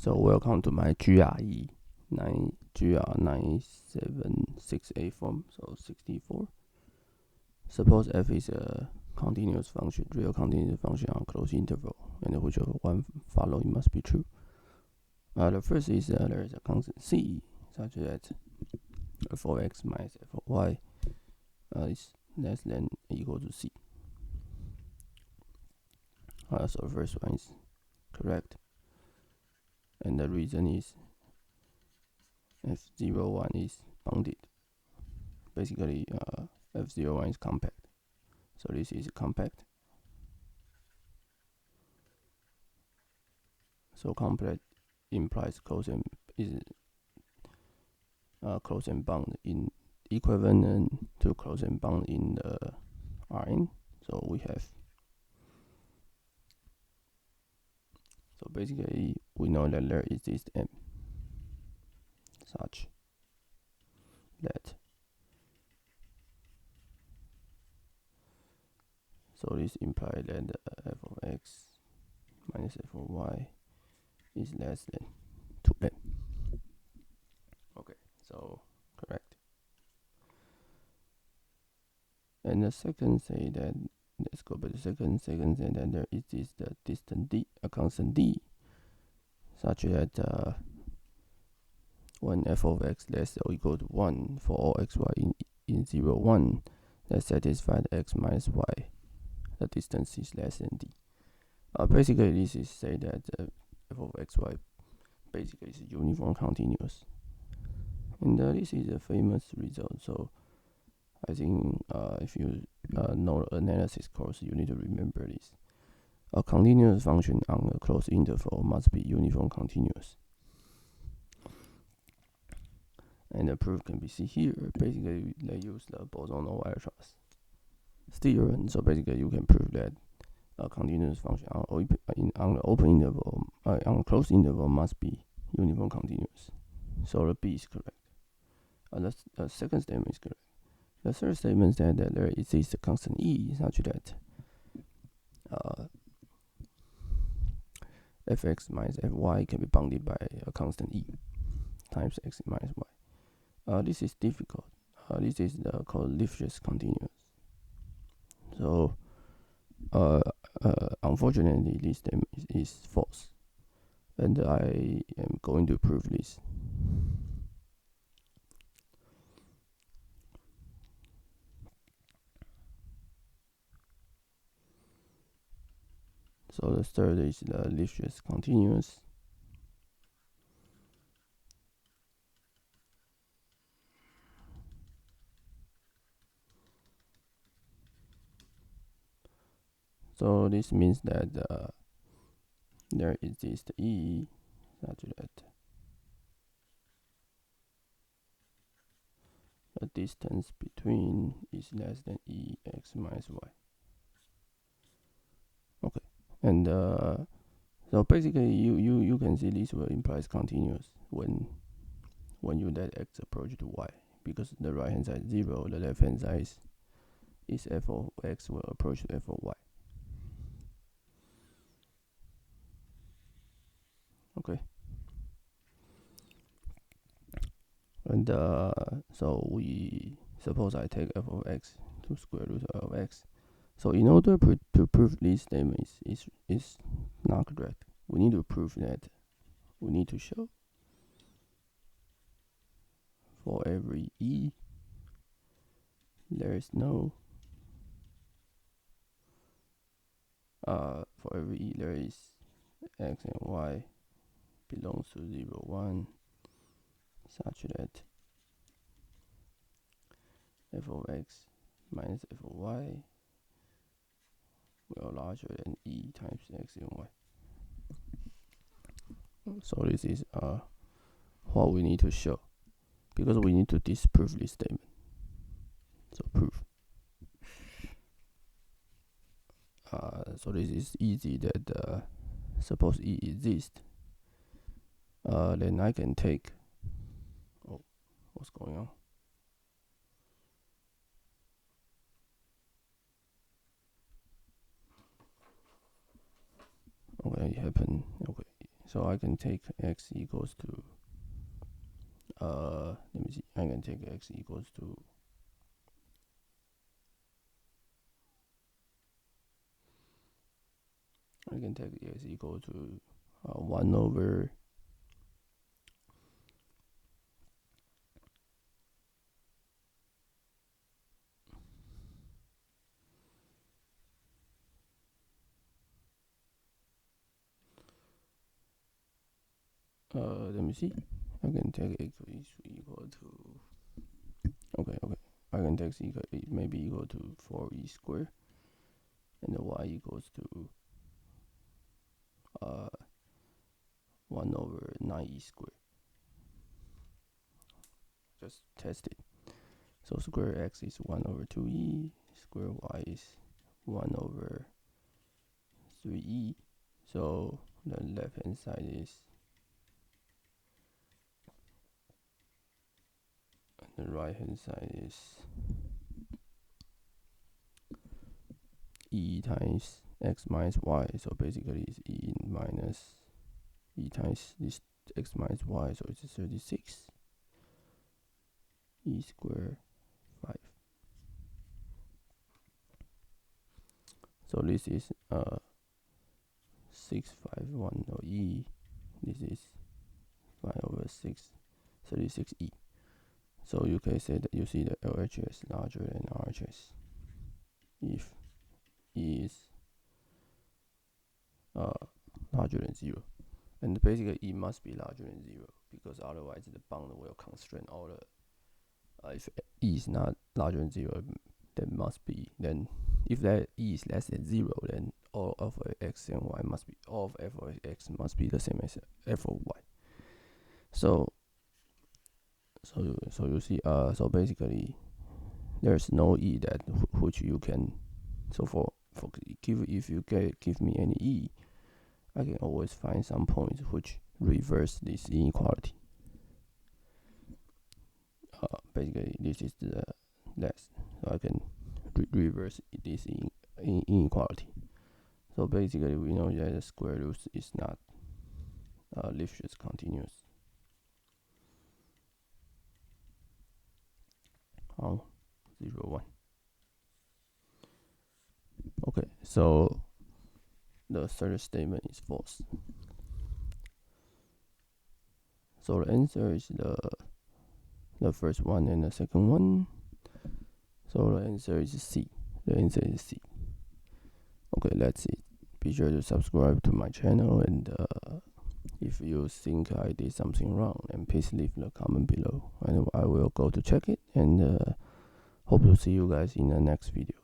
So welcome to my GRE9768 form. So 64. Suppose f is a continuous function, real continuous function on closed interval, and whichever one following must be true. The first is there is a constant c such that f of x minus f of y is less than or equal to c. So the first one is correct, and the reason is f01 is bounded. Basically, f01 is compact, so this is compact. So compact implies close and bound in equivalent to close and bound in the Rn. So we have. So basically, we know that there exists M such that. So this implies that f of x minus f of y is less than 2m. Okay, so correct. And the second say that, let's go back to second say that there exists the distant d, a constant d, such that when f of x less or equal to 1 for all xy in 0, 1, that satisfies x minus y, the distance is less than d. Basically, this is say that f of xy basically is uniform continuous. And this is a famous result, so I think if you know the analysis course, you need to remember this. A continuous function on a closed interval must be uniform continuous. And the proof can be seen here. Basically, they use the boson-Weierstrass theorem. So basically, you can prove that a continuous function on the open interval, on a closed interval, must be uniform continuous. So the B is correct. The second statement is correct. The third statement is that there exists a constant e such that fx minus fy can be bounded by a constant e times x minus y. This is difficult. This is called Lipschitz continuous. So unfortunately, this statement is false, and I am going to prove this. So the third is the Lipschitz continuous. So this means that there exists e such that the distance between is less than e x minus y. Okay, and so basically you can see this will implies continuous when you let x approach to y, because the right hand side is 0, the left hand side is f of x will approach to f of y. Okay. And so we suppose I take f of x to square root of x. So in order to prove this statement is not correct, we need to prove that we need to show for every e there is no for every e there is x and y belongs to 0, 1, such that f of x minus f of y will larger than e times x and y. So this is what we need to show, because we need to disprove this statement. So proof. So this is easy that suppose e exists, then I can take. Oh, what's going on? Okay, it happened. Okay, So I can take x equals to let me see. I can take x equals to I can take x equal to 1 over let me see. I can take x equal to okay. I can take x maybe equal to 4e squared, and the y equals to 1 over 9e squared. Just test it. So square x is 1 over 2e, square y is 1 over 3e. So the left hand side is, and the right hand side is e times x minus y. So basically it's e minus e times this x minus y. So it's 36 e squared 5. So this is 651 or e. This is 5 over 6, 36e. So you can say that you see the LHS larger than RHS if e is larger than 0. And basically e must be larger than 0, because otherwise the bound will constrain all the if e is not larger than 0, then if that e is less than 0, then all of x and y must be, all of f of x must be the same as f of y. So you see, so basically there's no e that which you can, so if you give me any e, I can always find some points which reverse this inequality. Basically this is the last, so I can reverse this inequality. So basically we know that the square root is not Lipschitz continuous. 0, 1. Okay, so the third statement is false. So the answer is the first one and the second one. So the answer is C. The answer is C. Okay, that's it. Be sure to subscribe to my channel, and if you think I did something wrong, then please leave the comment below, and I will go to check it, and hope to see you guys in the next video.